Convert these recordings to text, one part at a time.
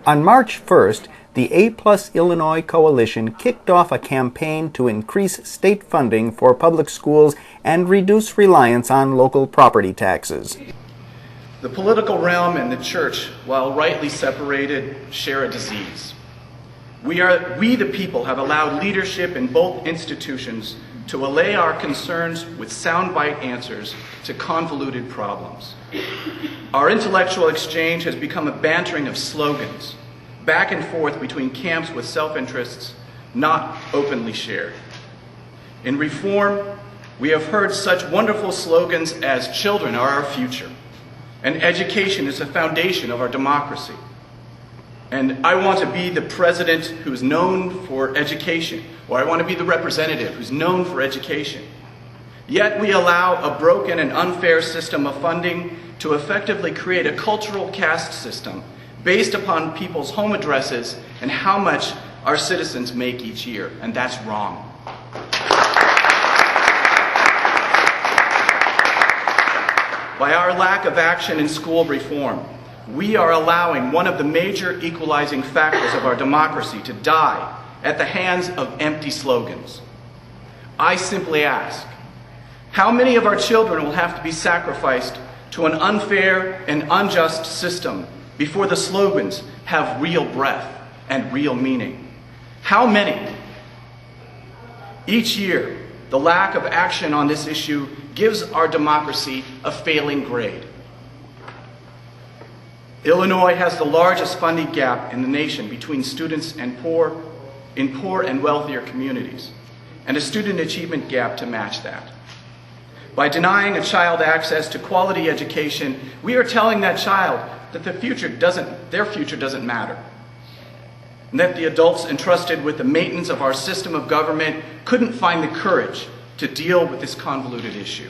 On March 1st, the A+ Illinois Coalition kicked off a campaign to increase state funding for public schools and reduce reliance on local property taxes. The political realm and the church, while rightly separated, share a disease. We the people have allowed leadership in both institutions to allay our concerns with soundbite answers to convoluted problems. Our intellectual exchange has become a bantering of slogans, back and forth between camps with self-interests not openly shared. In reform, we have heard such wonderful slogans as "Children are our future," and "Education is the foundation of our democracy," and "I want to be the president who's known for education," or "I want to be the representative who's known for education." Yet we allow a broken and unfair system of funding to effectively create a cultural caste system based upon people's home addresses and how much our citizens make each year, and that's wrong. By our lack of action in school reform, we are allowing one of the major equalizing factors of our democracy to die at the hands of empty slogans. I simply ask, how many of our children will have to be sacrificed to an unfair and unjust system before the slogans have real breath and real meaning? How many? Each year, the lack of action on this issue gives our democracy a failing grade. Illinois has the largest funding gap in the nation between students and poor and wealthier communities, and a student achievement gap to match that. By denying a child access to quality education, we are telling that child that their future doesn't matter, and that the adults entrusted with the maintenance of our system of government couldn't find the courage to deal with this convoluted issue.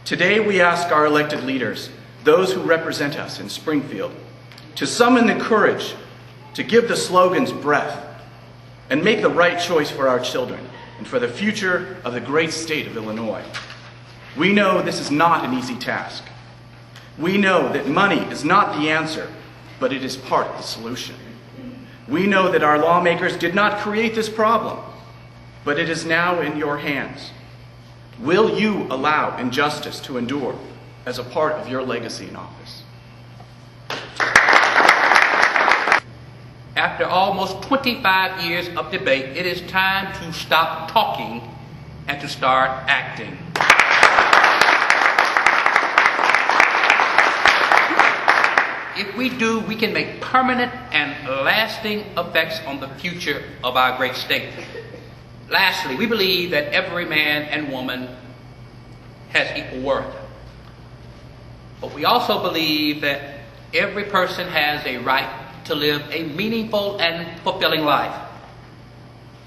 Today, we ask our elected leaders, those who represent us in Springfield, to summon the courage to give the slogans breath and make the right choice for our children and for the future of the great state of Illinois. We know this is not an easy task. We know that money is not the answer, but it is part of the solution. We know that our lawmakers did not create this problem, but it is now in your hands. Will you allow injustice to endure as a part of your legacy in office? After almost 25 years of debate, it is time to stop talking and to start acting. If we do, we can make permanent and lasting effects on the future of our great state. Lastly, we believe that every man and woman has equal worth. But we also believe that every person has a right to live a meaningful and fulfilling life.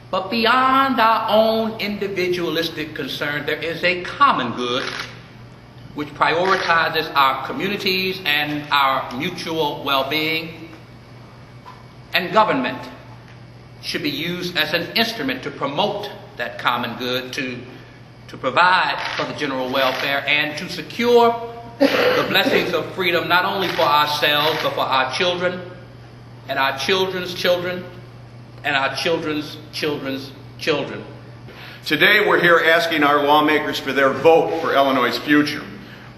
But beyond our own individualistic concern, there is a common good which prioritizes our communities and our mutual well-being. And government should be used as an instrument to promote that common good, to provide for the general welfare, and to secure the blessings of freedom not only for ourselves, but for our children, and our children's children, and our children's children's children. Today we're here asking our lawmakers for their vote for Illinois' future.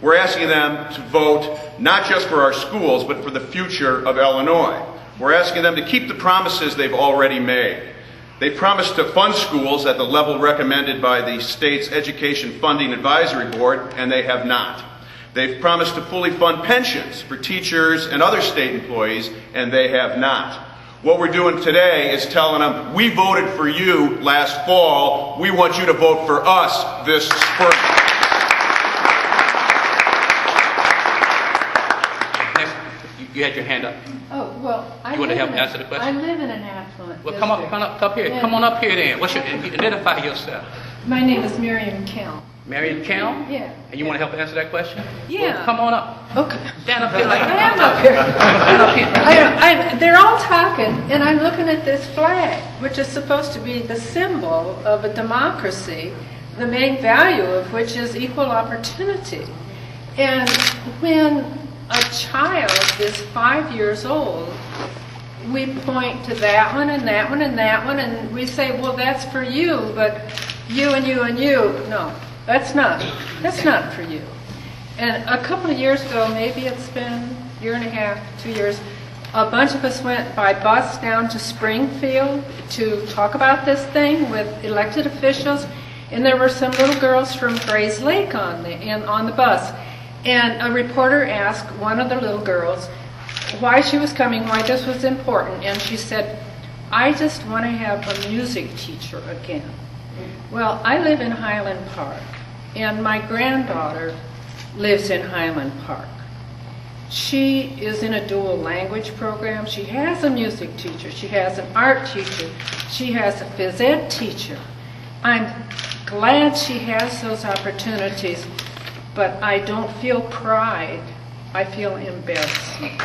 We're asking them to vote not just for our schools, but for the future of Illinois. We're asking them to keep the promises they've already made. They promised to fund schools at the level recommended by the state's Education Funding Advisory Board, and they have not. They've promised to fully fund pensions for teachers and other state employees, and they have not. What we're doing today is telling them, we voted for you last fall. We want you to vote for us this spring. You had your hand up. Oh, well, You want to help answer the question? I live in an affluent Well, district. come up here. Come on up here then. Identify yourself. My name is Miriam Kell. Marion Kell? Yeah. And you want to help answer that question? Yeah. Well, come on up. Okay. Stand up here like I am up here. Stand up here. They're all talking, and I'm looking at this flag, which is supposed to be the symbol of a democracy, the main value of which is equal opportunity. And when a child is 5 years old we point to that one and that one and that one, and we say, well, that's for you, but you and you and you. No, that's not for you. And a couple of years ago, maybe it's been a year and a half, 2 years, a bunch of us went by bus down to Springfield to talk about this thing with elected officials, and there were some little girls from Grays Lake on the bus. And a reporter asked one of the little girls why she was coming, why this was important, and she said, I just want to have a music teacher again. Well, I live in Highland Park, and my granddaughter lives in Highland Park. She is in a dual language program. She has a music teacher. She has an art teacher. She has a phys ed teacher. I'm glad she has those opportunities, but I don't feel pride. I feel embarrassment.